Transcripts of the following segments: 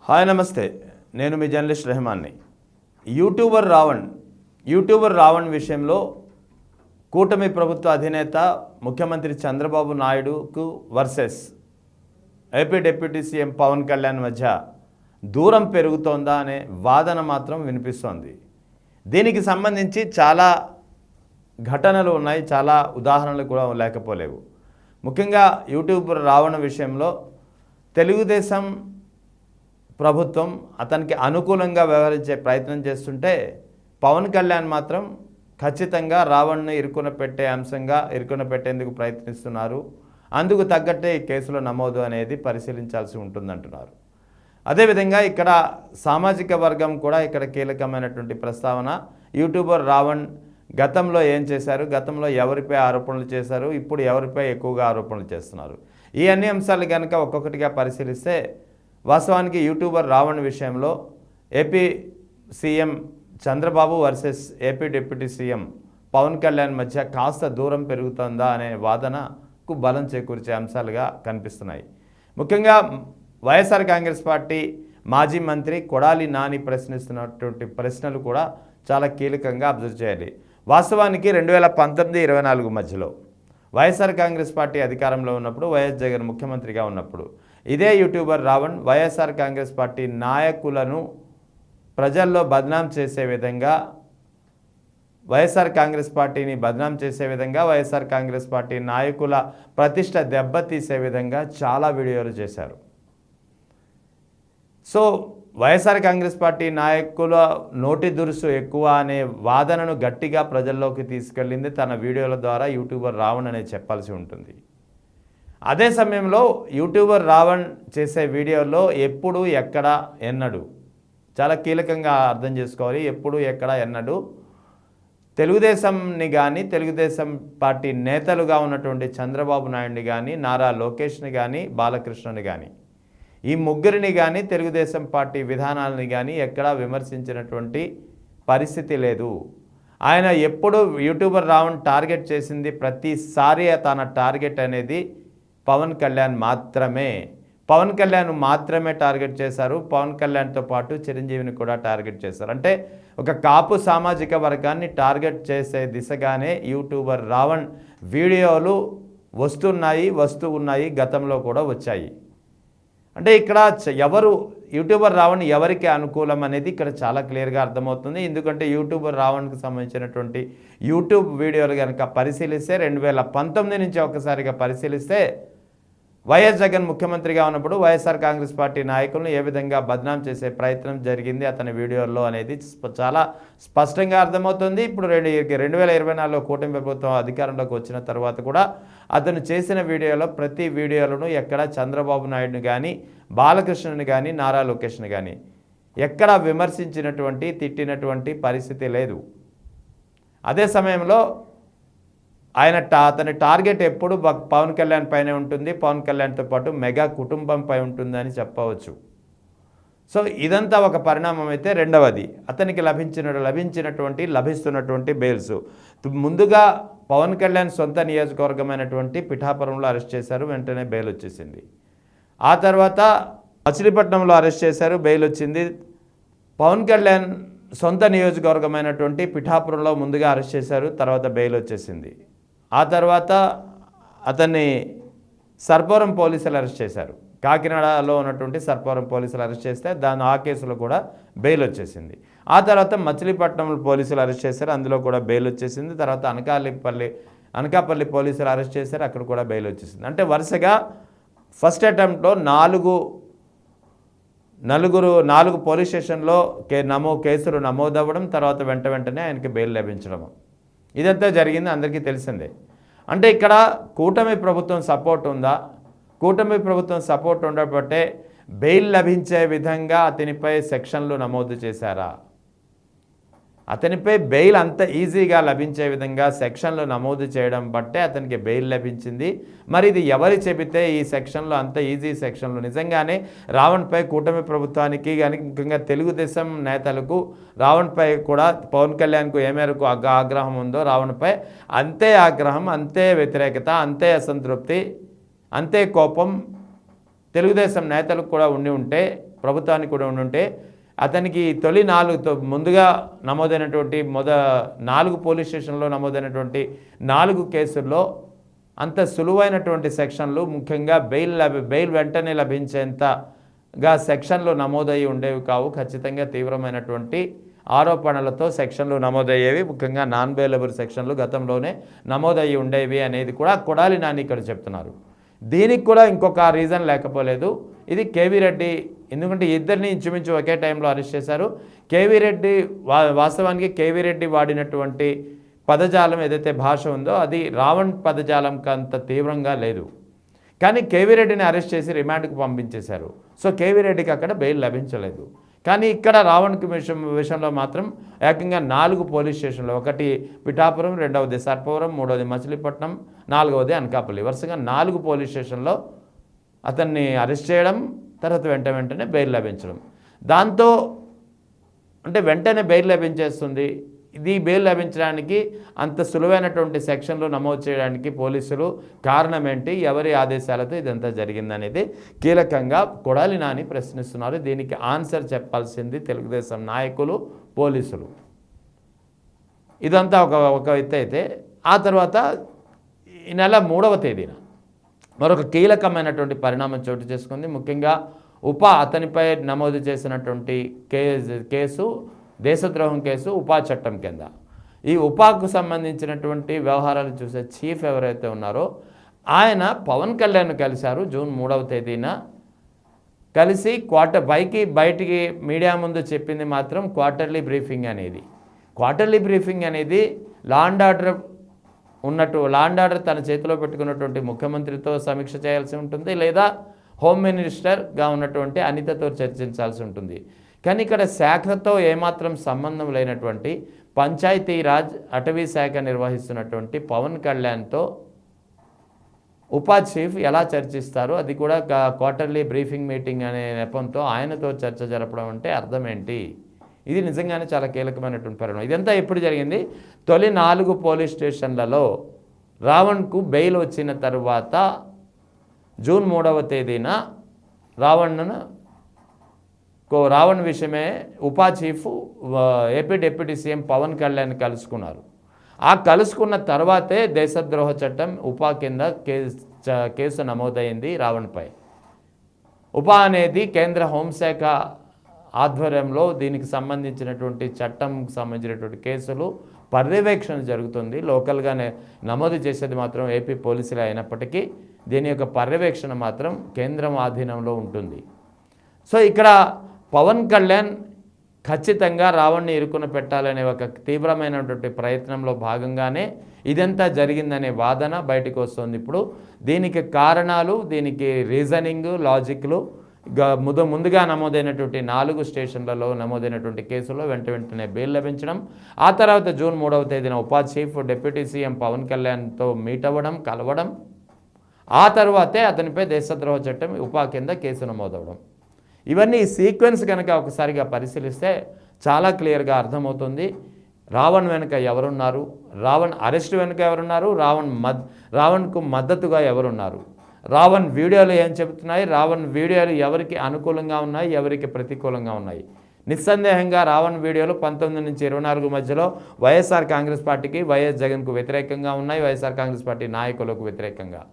Hi నమస్తే, నేను మీ జర్నలిస్ట్ రెహమాన్ని. యూట్యూబర్ రావణ్ విషయంలో కూటమి ప్రభుత్వ అధినేత ముఖ్యమంత్రి చంద్రబాబు నాయుడుకు versus AP deputy CM Pawan Kalyan మధ్య దూరం పెరుగుతోందా అనే వాదన మాత్రం వినిపిస్తోంది. దీనికి సంబంధించి చాలా ఘటనలు ఉన్నాయి, చాలా ఉదాహరణలు కూడా లేకపోలేవు. ముఖ్యంగా యూట్యూబర్ రావణ్ విషయంలో తెలుగుదేశం ప్రభుత్వం అతనికి అనుకూలంగా వ్యవహరించే ప్రయత్నం చేస్తుంటే పవన్ కళ్యాణ్ మాత్రం ఖచ్చితంగా రావణ్ను ఇరుకున పెట్టేందుకు ప్రయత్నిస్తున్నారు. అందుకు తగ్గట్టే ఈ కేసులో నమోదు అనేది పరిశీలించాల్సి ఉంటుందంటున్నారు. అదేవిధంగా ఇక్కడ సామాజిక వర్గం కూడా ఇక్కడ కీలకమైనటువంటి ప్రస్తావన. యూట్యూబర్ రావణ్ గతంలో ఏం చేశారు, గతంలో ఎవరిపై ఆరోపణలు చేశారు, ఇప్పుడు ఎవరిపై ఎక్కువగా ఆరోపణలు చేస్తున్నారు, ఈ అన్ని అంశాలు కనుక ఒక్కొక్కటిగా పరిశీలిస్తే వాస్తవానికి యూట్యూబర్ రావణ్ విషయంలో AP CM Chandrababu versus AP deputy CM Pawan Kalyan మధ్య కాస్త దూరం పెరుగుతుందా అనే వాదనకు బలం చేకూర్చే అంశాలుగా కనిపిస్తున్నాయి. ముఖ్యంగా వైఎస్ఆర్ కాంగ్రెస్ పార్టీ మాజీ మంత్రి కొడాలి నాని ప్రశ్నిస్తున్నటువంటి ప్రశ్నలు కూడా చాలా కీలకంగా అబ్జర్వ్ చేయాలి. వాస్తవానికి 2019-24 మధ్యలో వైఎస్ఆర్ కాంగ్రెస్ పార్టీ అధికారంలో ఉన్నప్పుడు, వైఎస్ జగన్ ముఖ్యమంత్రిగా ఉన్నప్పుడు ఇదే యూట్యూబర్ రావణ్ వైఎస్ఆర్ కాంగ్రెస్ పార్టీ నాయకులను ప్రజల్లో బద్నాం చేసే విధంగా, వైఎస్ఆర్ కాంగ్రెస్ పార్టీని బద్నాం చేసే విధంగా, వైఎస్ఆర్ కాంగ్రెస్ పార్టీ నాయకుల ప్రతిష్ట దెబ్బతీసే విధంగా చాలా వీడియోలు చేశారు. సో వైఎస్ఆర్ కాంగ్రెస్ పార్టీ నాయకుల నోటి దురుసు ఎక్కువ అనే వాదనను గట్టిగా ప్రజల్లోకి తీసుకెళ్ళింది తన వీడియోల ద్వారా యూట్యూబర్ రావణ్ అనేది చెప్పాల్సి ఉంటుంది. అదే సమయంలో యూట్యూబర్ రావణ్ చేసే వీడియోలో ఎప్పుడు ఎక్కడ ఎన్నడు చాలా కీలకంగా అర్థం చేసుకోవాలి. ఎప్పుడు ఎక్కడ ఎన్నడు తెలుగుదేశంని కానీ, తెలుగుదేశం పార్టీ నేతలుగా ఉన్నటువంటి చంద్రబాబు నాయుడిని కానీ, నారా లోకేష్ని కానీ, బాలకృష్ణని కానీ, ఈ ముగ్గురిని కానీ, తెలుగుదేశం పార్టీ విధానాలని కానీ ఎక్కడా విమర్శించినటువంటి పరిస్థితి లేదు. ఆయన ఎప్పుడు యూట్యూబర్ రావణ్ టార్గెట్ చేసింది ప్రతిసారి తన టార్గెట్ అనేది పవన్ కళ్యాణ్ మాత్రమే టార్గెట్ చేశారు. పవన్ కళ్యాణ్తో పాటు చిరంజీవిని కూడా టార్గెట్ చేశారు. అంటే ఒక కాపు సామాజిక వర్గాన్ని టార్గెట్ చేసే దిశగానే యూట్యూబర్ రావణ్ వీడియోలు వస్తూ ఉన్నాయి, గతంలో కూడా వచ్చాయి. అంటే ఇక్కడ యూట్యూబర్ రావణ్ ఎవరికి అనుకూలం అనేది ఇక్కడ చాలా క్లియర్గా అర్థమవుతుంది. ఎందుకంటే యూట్యూబర్ రావణ్కి సంబంధించినటువంటి యూట్యూబ్ వీడియోలు కనుక పరిశీలిస్తే 2019 నుంచి ఒకసారిగా పరిశీలిస్తే వైఎస్ జగన్ ముఖ్యమంత్రిగా ఉన్నప్పుడు వైఎస్ఆర్ కాంగ్రెస్ పార్టీ నాయకులను ఏ విధంగా బద్నాం చేసే ప్రయత్నం జరిగింది అతని వీడియోల్లో అనేది చాలా స్పష్టంగా అర్థమవుతుంది. ఇప్పుడు 2024లో కూటమి ప్రభుత్వం అధికారంలోకి వచ్చిన తర్వాత కూడా అతను చేసిన వీడియోలో ప్రతి వీడియోలను ఎక్కడ చంద్రబాబు నాయుడుని కానీ, బాలకృష్ణని కానీ, నారా లోకేష్ని కానీ ఎక్కడ విమర్శించినటువంటి, తిట్టినటువంటి పరిస్థితి లేదు. అదే సమయంలో అతని టార్గెట్ ఎప్పుడు పవన్ కళ్యాణ్ పైనే ఉంటుంది, పవన్ కళ్యాణ్తో పాటు మెగా కుటుంబంపై ఉంటుందని చెప్పవచ్చు. సో ఇదంతా ఒక పరిణామం అయితే, రెండవది అతనికి లభిస్తున్నటువంటి బెయిల్స్. ముందుగా పవన్ కళ్యాణ్ సొంత నియోజకవర్గమైనటువంటి పిఠాపురంలో అరెస్ట్ చేశారు, వెంటనే బెయిల్ వచ్చేసింది. ఆ తర్వాత మచిలీపట్నంలో అరెస్ట్ చేశారు, బెయిల్ వచ్చింది. పవన్ కళ్యాణ్ సొంత నియోజకవర్గమైనటువంటి పిఠాపురంలో ముందుగా అరెస్ట్ చేశారు, తర్వాత బెయిల్ వచ్చేసింది. ఆ తర్వాత అతన్ని సర్పవరం పోలీసులు అరెస్ట్ చేశారు. కాకినాడలో ఉన్నటువంటి సర్పవరం పోలీసులు అరెస్ట్ చేస్తే ఆ కేసులో కూడా బెయిల్ వచ్చేసింది. ఆ తర్వాత మచిలీపట్నంలో పోలీసులు అరెస్ట్ చేశారు, అందులో కూడా బెయిల్ వచ్చేసింది. తర్వాత అనకాపల్లి పోలీసులు అరెస్ట్ చేశారు, అక్కడ కూడా బెయిల్ వచ్చేసింది. అంటే వరుసగా ఫస్ట్ అటెంప్ట్లో 4 పోలీస్ స్టేషన్లో కేసులు నమోదవ్వడం, తర్వాత వెంటనే ఆయనకి బెయిల్ లభించడం, ఇదంతా జరిగింది, అందరికీ తెలిసిందే. అంటే ఇక్కడ కూటమి ప్రభుత్వం సపోర్ట్ ఉందా? కూటమి ప్రభుత్వం సపోర్ట్ ఉండబట్టే బెయిల్ లభించే విధంగా అతనిపై సెక్షన్లు నమోదు చేశారా? అతనిపై బెయిల్ అంత ఈజీగా లభించే విధంగా సెక్షన్లు నమోదు చేయడం బట్టే అతనికి బెయిల్ లభించింది. మరి ఇది ఎవరు చెబితే ఈ సెక్షన్లు అంత ఈజీ సెక్షన్లు? నిజంగానే రావణ్పై కూటమి ప్రభుత్వానికి కానీ, ముఖ్యంగా తెలుగుదేశం నేతలకు రావణ్పై కూడా పవన్ కళ్యాణ్కు ఏ మేరకు ఆగ్రహం ఉందో రావణ్పై అంతే ఆగ్రహం, అంతే వ్యతిరేకత, అంతే అసంతృప్తి, అంతే కోపం తెలుగుదేశం నేతలకు కూడా ఉంటే ప్రభుత్వానికి కూడా ఉండుంటే అతనికి తొలి ముందుగా నమోదైనటువంటి 4 పోలీస్ స్టేషన్లో నమోదైనటువంటి 4 కేసుల్లో అంత సులువైనటువంటి సెక్షన్లు, ముఖ్యంగా బెయిల్ వెంటనే లభించేంతగా సెక్షన్లు నమోదయ్యి ఉండేవి కావు. ఖచ్చితంగా తీవ్రమైనటువంటి ఆరోపణలతో సెక్షన్లు నమోదయ్యేవి. ముఖ్యంగా నాన్ బెయిలబుల్ సెక్షన్లు గతంలోనే నమోదయ్యి ఉండేవి అనేది కూడా కొడాలి నాని ఇక్కడ చెప్తున్నారు. దీనికి కూడా ఇంకొక రీజన్ లేకపోలేదు. ఇది కేవీ రెడ్డి, ఎందుకంటే ఇద్దరిని ఇంచుమించు ఒకే టైంలో అరెస్ట్ చేశారు. కేవీ రెడ్డి వాస్తవానికి కేవీ రెడ్డి వాడినటువంటి పదజాలం ఏదైతే భాష ఉందో అది రావణ్ పదజాలం అంత తీవ్రంగా లేదు. కానీ కేవీ రెడ్డిని అరెస్ట్ చేసి రిమాండ్కి పంపించేశారు. సో కేవీ రెడ్డికి అక్కడ బెయిల్ లభించలేదు. కానీ ఇక్కడ రావణ్కి విషయంలో మాత్రం ఏకంగా 4 పోలీస్ స్టేషన్లు, ఒకటి పిఠాపురం, రెండవది సర్పవరం, మూడవది మచిలీపట్నం, 4వది అనకాపల్లి, వరుసగా 4 పోలీస్ స్టేషన్లో అతన్ని అరెస్ట్ చేయడం, తర్వాత వెంటనే బెయిల్ లభించడం. దాంతో అంటే వెంటనే బెయిల్ లభించేస్తుంది. ఇది బెయిల్ లభించడానికి అంత సులువైనటువంటి సెక్షన్లు నమోదు చేయడానికి పోలీసులు కారణం ఏంటి, ఎవరి ఆదేశాలతో ఇదంతా జరిగిందనేది కీలకంగా కొడాలి నాని ప్రశ్నిస్తున్నారు. దీనికి ఆన్సర్ చెప్పాల్సింది తెలుగుదేశం నాయకులు, పోలీసులు. ఇదంతా ఒక ఎత్తు అయితే, ఆ తర్వాత ఈ నెల 3వ తేదీన మరొక కీలకమైనటువంటి పరిణామం చోటు చేసుకుంది. ముఖ్యంగా అతనిపై నమోదు చేసినటువంటి కేసు దేశద్రోహం కేసు, ఉపా చట్టం కింద. ఈ ఉపాకు సంబంధించినటువంటి వ్యవహారాలు చూసే చీఫ్ ఎవరైతే ఉన్నారో ఆయన పవన్ కళ్యాణ్ కలిశారు జూన్ 3వ తేదీన. కలిసి బయటికి మీడియా ముందు చెప్పింది మాత్రం క్వార్టర్లీ బ్రీఫింగ్ అనేది. క్వార్టర్లీ బ్రీఫింగ్ అనేది లా అండ్ ఆర్డర్ తన చేతిలో పెట్టుకున్నటువంటి ముఖ్యమంత్రితో సమీక్ష చేయాల్సి ఉంటుంది, లేదా హోమ్ మినిస్టర్గా ఉన్నటువంటి అనితతో చర్చించాల్సి ఉంటుంది. కానీ ఇక్కడ శాఖతో ఏమాత్రం సంబంధం లేనటువంటి పంచాయతీరాజ్, అటవీ శాఖ నిర్వహిస్తున్నటువంటి పవన్ కళ్యాణ్తో ఉపా చీఫ్ ఎలా చర్చిస్తారు, అది కూడా క్వార్టర్లీ బ్రీఫింగ్ మీటింగ్ అనే నెపంతో ఆయనతో చర్చ జరపడం అంటే అర్థం ఏంటి? ఇది నిజంగానే చాలా కీలకమైనటువంటి పరిణామం. ఇదంతా ఎప్పుడు జరిగింది? తొలి 4 పోలీస్ స్టేషన్లలో రావణ్కు బెయిల్ వచ్చిన తర్వాత జూన్ 3వ తేదీన రావణ్ విషయమే ఉపా chief AP deputy CM Pawan Kalyan కలుసుకున్నారు. ఆ కలుసుకున్న తర్వాతే దేశద్రోహ చట్టం ఉపా కింద కేసు నమోదైంది రావణ్పై. ఉపా అనేది కేంద్ర హోంశాఖ ఆధ్వర్యంలో దీనికి సంబంధించినటువంటి చట్టంకి సంబంధించినటువంటి కేసులు పర్యవేక్షణ జరుగుతుంది. లోకల్గానే నమోదు చేసేది మాత్రం ఏపీ పోలీసులే అయినప్పటికీ దీని యొక్క పర్యవేక్షణ మాత్రం కేంద్రం ఆధీనంలో ఉంటుంది. సో ఇక్కడ పవన్ కళ్యాణ్ ఖచ్చితంగా రావణ్ని ఇరుకున పెట్టాలనే ఒక తీవ్రమైనటువంటి ప్రయత్నంలో భాగంగానే ఇదంతా జరిగిందనే వాదన బయటకు వస్తుంది. ఇప్పుడు దీనికి కారణాలు, దీనికి రీజనింగ్, లాజిక్లు ముందుగా నమోదైనటువంటి 4 స్టేషన్లలో నమోదైనటువంటి కేసుల్లో వెంటనే బెయిల్ లభించడం, ఆ తర్వాత జూన్ 3వ తేదీన ఉపా చీఫ్ డిప్యూటీ సీఎం పవన్ కళ్యాణ్తో మీట్ అవ్వడం, కలవడం, ఆ తర్వాతే అతనిపై దేశద్రోహ చట్టం ఉపా కింద కేసు నమోదవడం. ఇవన్నీ సీక్వెన్స్ కనుక ఒకసారిగా పరిశీలిస్తే చాలా క్లియర్గా అర్థమవుతుంది. రావణ్ వెనుక ఎవరున్నారు, రావణ్ అరెస్ట్ వెనుక ఎవరున్నారు, రావణ్కు మద్దతుగా ఎవరున్నారు, రావణ్ వీడియోలు ఏం చెబుతున్నాయి, రావణ్ వీడియోలు ఎవరికి అనుకూలంగా ఉన్నాయి, ఎవరికి ప్రతికూలంగా ఉన్నాయి. నిస్సందేహంగా రావణ్ వీడియోలు 19 నుంచి 24 మధ్యలో వైఎస్ఆర్ కాంగ్రెస్ పార్టీకి, వైఎస్ జగన్కు వ్యతిరేకంగా ఉన్నాయి, వైఎస్ఆర్ కాంగ్రెస్ పార్టీ నాయకులకు వ్యతిరేకంగా.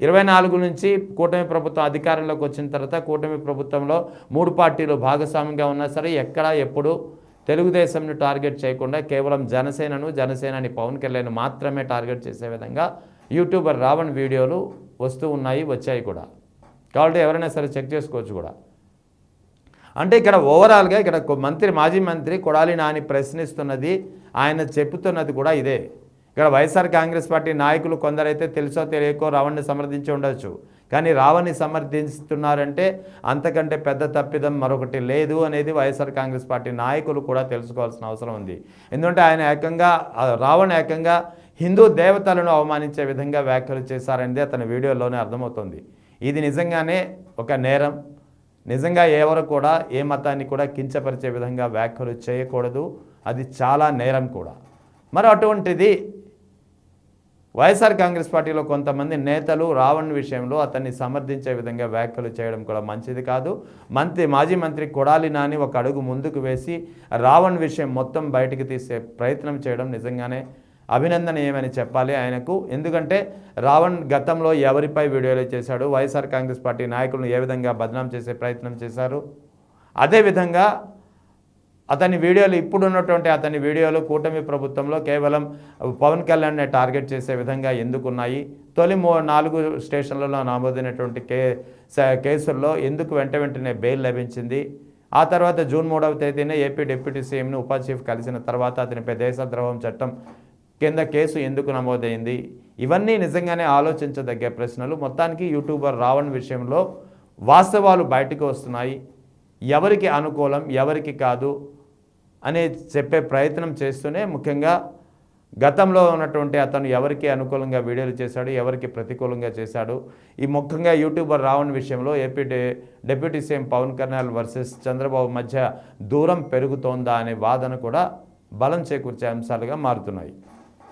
24 నుంచి కూటమి ప్రభుత్వం అధికారంలోకి వచ్చిన తర్వాత కూటమి ప్రభుత్వంలో 3 పార్టీలు భాగస్వామ్యంగా ఉన్నా సరే ఎక్కడా ఎప్పుడు తెలుగుదేశంను టార్గెట్ చేయకుండా కేవలం జనసేనని పవన్ కళ్యాణ్ మాత్రమే టార్గెట్ చేసే విధంగా యూట్యూబర్ రావణ్ వీడియోలు వస్తూ ఉన్నాయి, వచ్చాయి కూడా. కాబట్టి ఎవరైనా సరే చెక్ చేసుకోవచ్చు కూడా. అంటే ఇక్కడ ఓవరాల్గా ఇక్కడ మాజీ మంత్రి కొడాలి నాని ప్రశ్నిస్తున్నది, ఆయన చెబుతున్నది కూడా ఇదే. ఇక్కడ వైఎస్ఆర్ కాంగ్రెస్ పార్టీ నాయకులు కొందరైతే తెలుసో తెలియకో రావణ్ని సమర్థించి ఉండొచ్చు, కానీ రావణ్ని సమర్థిస్తున్నారంటే అంతకంటే పెద్ద తప్పిదం మరొకటి లేదు అనేది వైఎస్ఆర్ కాంగ్రెస్ పార్టీ నాయకులు కూడా తెలుసుకోవాల్సిన అవసరం ఉంది. ఎందుకంటే రావణ్ ఏకంగా హిందూ దేవతలను అవమానించే విధంగా వ్యాఖ్యలు చేశారనేది అతని వీడియోలోనే అర్థమవుతుంది. ఇది నిజంగానే ఒక నేరం. నిజంగా ఎవరు కూడా ఏ మతాన్ని కూడా కించపరిచే విధంగా వ్యాఖ్యలు చేయకూడదు, అది చాలా నేరం కూడా. మరి అటువంటిది వైఎస్ఆర్ కాంగ్రెస్ పార్టీలో కొంతమంది నేతలు రావణ్ విషయంలో అతన్ని సమర్థించే విధంగా వ్యాఖ్యలు చేయడం కూడా మంచిది కాదు. మాజీ మంత్రి కొడాలి నాని ఒక అడుగు ముందుకు వేసి రావణ్ విషయం మొత్తం బయటికి తీసే ప్రయత్నం చేయడం నిజంగానే అభినందనీయమని చెప్పాలి ఆయనకు. ఎందుకంటే రావణ్ గతంలో ఎవరిపై వీడియోలు చేశాడు, వైఎస్ఆర్ కాంగ్రెస్ పార్టీ నాయకులను ఏ విధంగా బదనాం చేసే ప్రయత్నం చేశారు, అదేవిధంగా అతని వీడియోలు ఇప్పుడున్నటువంటి అతని వీడియోలు కూటమి ప్రభుత్వంలో కేవలం పవన్ కళ్యాణ్ని టార్గెట్ చేసే విధంగా ఎందుకున్నాయి, తొలి 4 స్టేషన్లలో నమోదైనటువంటి కేసుల్లో ఎందుకు వెంటనే బెయిల్ లభించింది, ఆ తర్వాత జూన్ 3వ తేదీన ఏపీ డిప్యూటీ సీఎంను ఉప చీఫ్ కలిసిన తర్వాత అతనిపై దేశద్రోహం చట్టం కింద కేసు ఎందుకు నమోదైంది, ఇవన్నీ నిజంగానే ఆలోచించదగ్గ ప్రశ్నలు. మొత్తానికి యూట్యూబర్ రావణ్ విషయంలో వాస్తవాలు బయటకు వస్తున్నాయి. ఎవరికి అనుకూలం ఎవరికి కాదు అని చెప్పే ప్రయత్నం చేస్తూనే ముఖ్యంగా గతంలో ఉన్నటువంటి అతను ఎవరికి అనుకూలంగా వీడియోలు చేశాడు, ఎవరికి ప్రతికూలంగా చేశాడు, ఈ ముఖ్యంగా యూట్యూబర్ రావణ్ విషయంలో AP deputy CM Pawan Kalyan versus Chandrababu మధ్య దూరం పెరుగుతోందా అనే వాదన కూడా బలం చేకూర్చే అంశాలుగా మారుతున్నాయి.